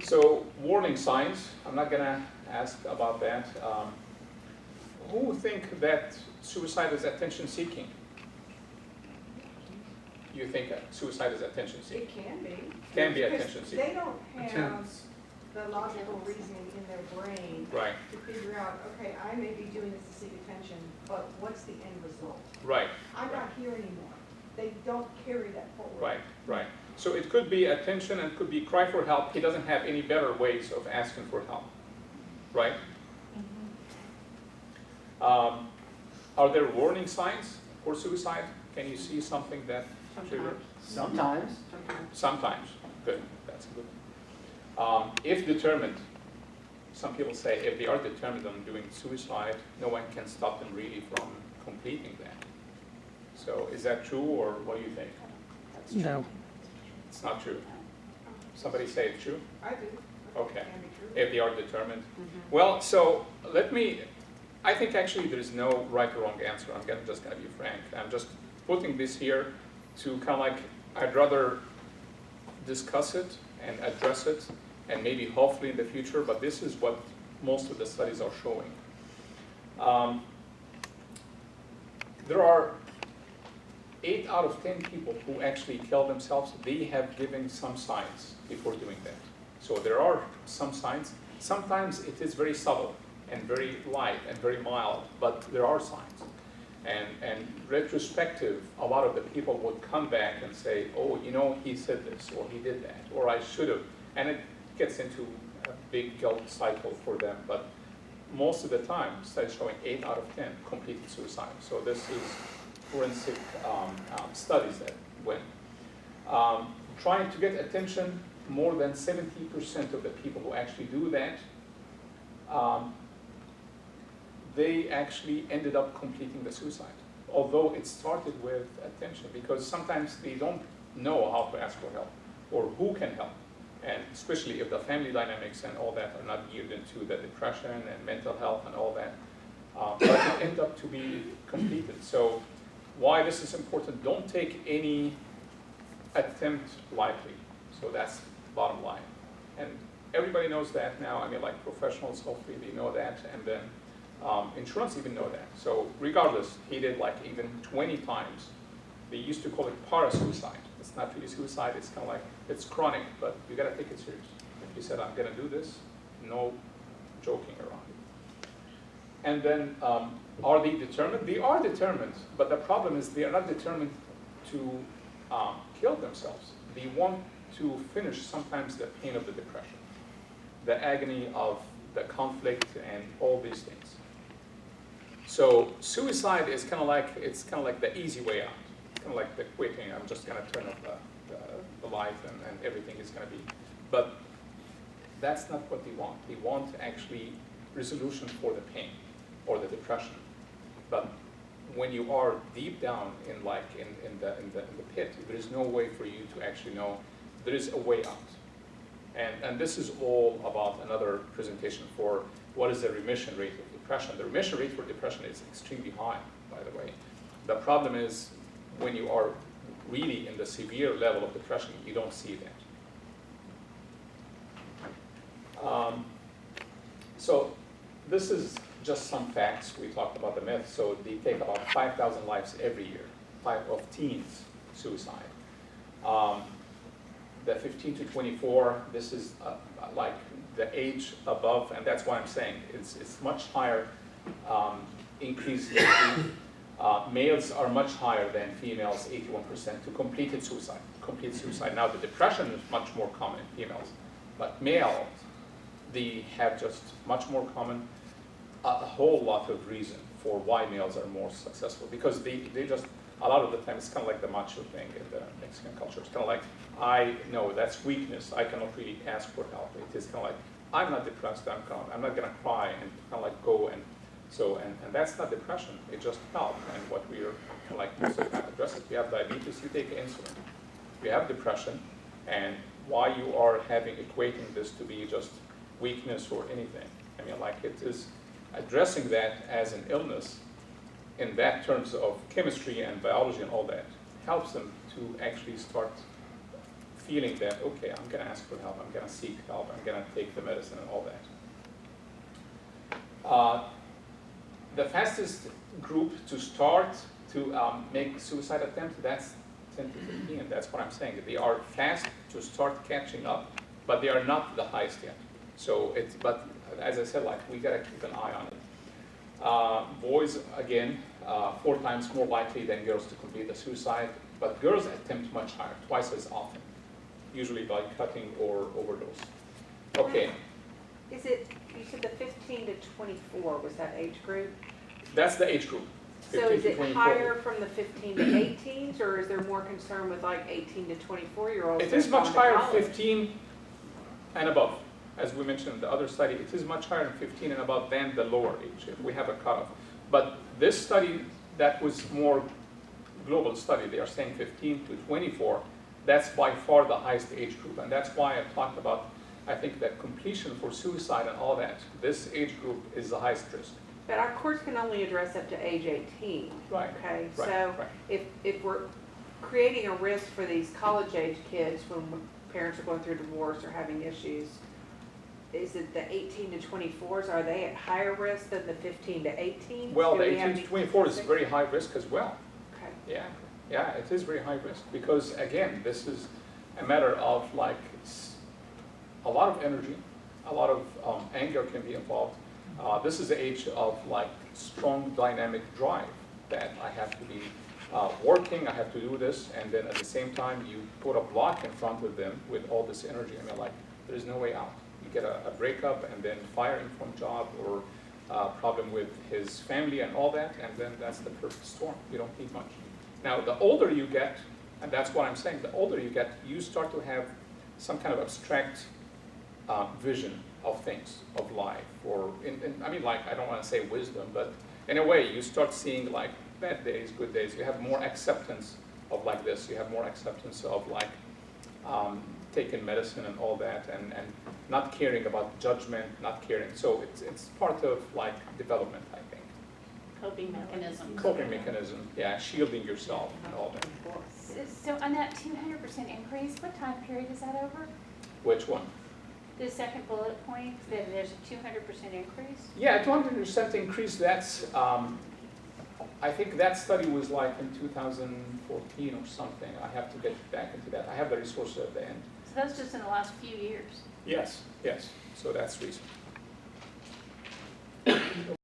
So warning signs, I'm not gonna ask about that. Who think that suicide is attention seeking? You think suicide is attention seeking? It can be. Can be Because attention seeking. they don't have the logical reasoning in their brain Right, to figure out, okay, I may be doing this to seek attention, but what's the end result? right, I'm not here anymore. They don't carry that forward. right, right. So it could be attention and it could be cry for help. He doesn't have any better ways of asking for help, right? Are there warning signs for suicide? Can you see something that triggers? Sometimes. Sometimes. Good. That's good. If determined, some people say if they are determined on doing suicide, no one can stop them really from completing that. So is that true, or what do you think? No. It's not true. Somebody say it's true? I do. Okay. It can be true. If they are determined. Well, so I think actually there is no right or wrong answer. Just gonna be frank. I'm just putting this here to kind of like, I'd rather discuss it and address it, and maybe hopefully in the future, but this is what most of the studies are showing. There are 8 out of 10 people who actually kill themselves. They have given some signs before doing that. So there are some signs. Sometimes it is very subtle and very light and very mild, but there are signs. And retrospective, a lot of the people would come back and say, oh, you know, he said this, or he did that, or I should have. And it gets into a big guilt cycle for them. But most of the time, studies showing 8 out of 10 completed suicide. So this is forensic studies that went. Trying to get attention, more than 70% of the people who actually do that, they actually ended up completing the suicide. Although it started with attention, because sometimes they don't know how to ask for help or who can help. And especially if the family dynamics and all that are not geared into the depression and mental health and all that, but it ended up to be completed. So why this is important, don't take any attempt lightly. So that's the bottom line. And everybody knows that now. I mean, like professionals, hopefully they know that. And then insurance even know that. So regardless, he did like even 20 times. They used to call it parasuicide. It's not really suicide. It's kind of like, it's chronic, but you got to take it serious. If you said, I'm going to do this, no joking around. And then, are they determined? They are determined, but the problem is they are not determined to kill themselves. They want to finish sometimes the pain of the depression, the agony of the conflict and all these things. So suicide is kind of like, it's kind of like the easy way out. It's kind of like the quitting, I'm just going to turn off the light and everything is going to be. But that's not what they want. They want actually resolution for the pain or the depression. But when you are deep down in the pit, there is no way for you to actually know there is a way out. And this is all about another presentation for what is the remission rate of depression. The remission rate for depression is extremely high, by the way. The problem is when you are really in the severe level of depression, you don't see that. So this is just some facts. We talked about the myth. So they take about 5,000 lives every year, of teens suicide. The 15 to 24, this is like the age above, and that's why I'm saying it's much higher increase. Males are much higher than females, 81% to complete suicide. Now the depression is much more common in females, but males, they have just much more common, a whole lot of reason for why males are more successful, because they just, a lot of the time, it's kind of like the macho thing in the Mexican culture. It's kind of like, I know that's weakness. I cannot really ask for help. It is kind of like, I'm not depressed. I'm not going to cry and kind of like go and so, and that's not depression. It just help. And what we are kind of like most of the time addressing, if you have diabetes, you take insulin. If you have depression, and why you are equating this to be just weakness or anything. I mean, like it is addressing that as an illness in that terms of chemistry and biology and all that helps them to actually start feeling that, okay, I'm going to ask for help, I'm going to seek help, I'm going to take the medicine and all that. The fastest group to start to make suicide attempt, that's 10 to 15, that's what I'm saying. They are fast to start catching up, but they are not the highest yet. So but as I said, like, we gotta keep an eye on it. Boys, again, 4 times more likely than girls to complete a suicide, but girls attempt much higher, twice as often, usually by cutting or overdose. Okay. Is it, you said the 15 to 24 was that age group? That's the age group. So is it 24. higher from the 15 to 18s, or is there more concern with like 18 to 24-year-olds? It is much higher 15 and above. As we mentioned in the other study, it is much higher in 15 and above than the lower age, if we have a cutoff. But this study, that was more global study, they are saying 15 to 24, that's by far the highest age group. And that's why I talked about, I think, that completion for suicide and all that, this age group is the highest risk. But our courts can only address up to age 18. Right. Okay, Right, so right. if we're creating a risk for these college-age kids when parents are going through divorce or having issues, is it the 18 to 24s, are they at higher risk than the 15 to 18? Well, the 18 to 24 is very high risk as well. Okay. Yeah, it is very high risk because, again, this is a matter of like a lot of energy, a lot of anger can be involved. This is the age of like strong dynamic drive that I have to be working, I have to do this, and then at the same time you put a block in front of them with all this energy. I mean, like, there's no way out. You get a breakup and then firing from job or problem with his family and all that, and then that's the perfect storm. You don't need much. Now, the older you get, and that's what I'm saying, the older you get, you start to have some kind of abstract vision of things, of life, or, I mean, like, I don't want to say wisdom, but in a way, you start seeing, like, bad days, good days. You have more acceptance of, like, this. You have more acceptance of, like, taking medicine and all that, and not caring about judgment, not caring. So it's part of, like, development, I think. Coping mechanism. Coping mechanism, yeah, shielding yourself and all that. So on that 200% increase, what time period is that over? Which one? The second bullet point, that there's a 200% increase? Yeah, 200% increase, that's, I think that study was like in 2014 or something. I have to get back into that. I have the resources at the end. So that's just in the last few years? Yes, yes, so that's recent.